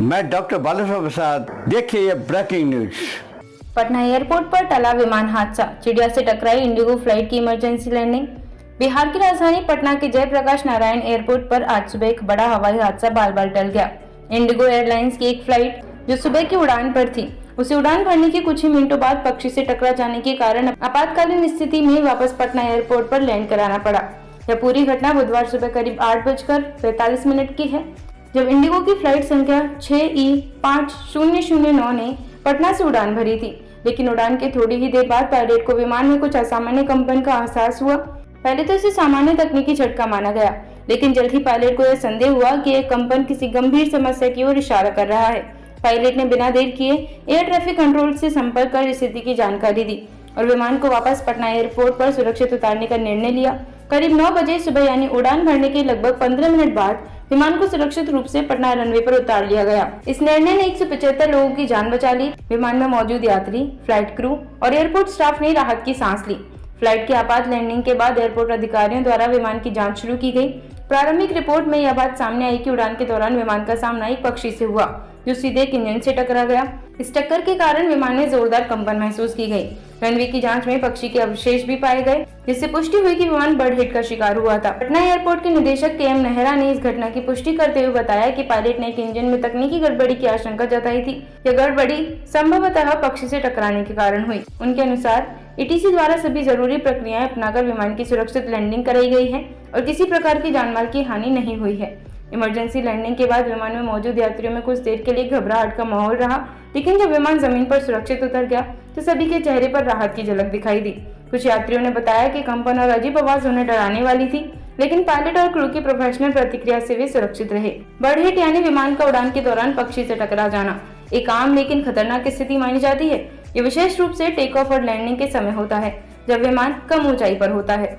मैं डॉक्टर बालेश्वर प्रसाद। देखिए ये ब्रेकिंग न्यूज। पटना एयरपोर्ट पर टला विमान हादसा, चिड़िया से टकराई इंडिगो फ्लाइट की इमरजेंसी लैंडिंग। बिहार की राजधानी पटना के जयप्रकाश नारायण एयरपोर्ट पर आज सुबह एक बड़ा हवाई हादसा बाल बाल टल गया। इंडिगो एयरलाइंस की एक फ्लाइट जो सुबह की उड़ान पर थी, उसे उड़ान भरने के कुछ ही मिनटों बाद पक्षी से टकरा जाने के कारण आपातकालीन स्थिति में वापस पटना एयरपोर्ट पर लैंड कराना पड़ा। यह पूरी घटना बुधवार सुबह करीब 8:45 की है, जब इंडिगो की फ्लाइट संख्या 6E5009 ने पटना से उड़ान भरी थी। लेकिन उड़ान के थोड़ी ही देर बाद पायलट को विमान में कुछ असामान्य कंपन का एहसास हुआ। पहले तो इसे सामान्य तकनीकी झटका माना गया, लेकिन जल्द ही पायलट को यह संदेह हुआ कि यह कंपन किसी गंभीर समस्या की ओर इशारा कर रहा है। पायलट ने बिना देर किए एयर ट्रैफिक कंट्रोल से संपर्क कर स्थिति की जानकारी दी और विमान को वापस पटना एयरपोर्ट पर सुरक्षित उतारने का निर्णय लिया। करीब 9 बजे सुबह यानी उड़ान भरने के लगभग 15 मिनट बाद विमान को सुरक्षित रूप से पटना रनवे पर उतार लिया गया। इस निर्णय ने 175 लोगों की जान बचा ली। विमान में मौजूद यात्री, फ्लाइट क्रू और एयरपोर्ट स्टाफ ने राहत की सांस ली। फ्लाइट की आपात लैंडिंग के बाद एयरपोर्ट अधिकारियों द्वारा विमान की जांच शुरू की गई। प्रारंभिक रिपोर्ट में यह बात सामने आई कि उड़ान के दौरान विमान का सामना एक पक्षी से हुआ, जो सीधे एक इंजन से टकरा गया। इस टक्कर के कारण विमान में जोरदार कंपन महसूस की गई। रनवे की जांच में पक्षी के अवशेष भी पाए गए, जिससे पुष्टि हुई कि विमान बर्ड हिट का शिकार हुआ था। पटना एयरपोर्ट के निदेशक KM नेहरा ने इस घटना की पुष्टि करते हुए बताया कि पायलट ने एक इंजन में तकनीकी गड़बड़ी की आशंका जताई थी। यह गड़बड़ी संभवतः पक्षी से टकराने के कारण हुई। उनके अनुसार ATC द्वारा सभी जरूरी प्रक्रियाएं अपनाकर विमान की सुरक्षित लैंडिंग कराई गई है और किसी प्रकार की जानमाल की हानि नहीं हुई है। इमरजेंसी लैंडिंग के बाद विमान में मौजूद यात्रियों में कुछ देर के लिए घबराहट का माहौल रहा, लेकिन जब विमान जमीन पर सुरक्षित उतर गया तो सभी के चेहरे पर राहत की झलक दिखाई दी। कुछ यात्रियों ने बताया कि कंपन और अजीब आवाज उन्हें डराने वाली थी, लेकिन पायलट और क्रू की प्रोफेशनल प्रतिक्रिया से वे सुरक्षित रहे। बर्ड हिट यानी विमान का उड़ान के दौरान पक्षी से टकरा जाना एक आम लेकिन खतरनाक स्थिति मानी जाती है। ये विशेष रूप से टेक ऑफ और लैंडिंग के समय होता है, जब विमान कम ऊंचाई पर होता है।